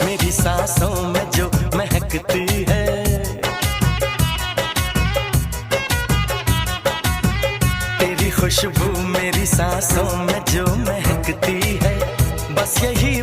मेरी सांसों में जो महकती है। तेरी खुशबू मेरी सांसों में जो महकती है, बस यही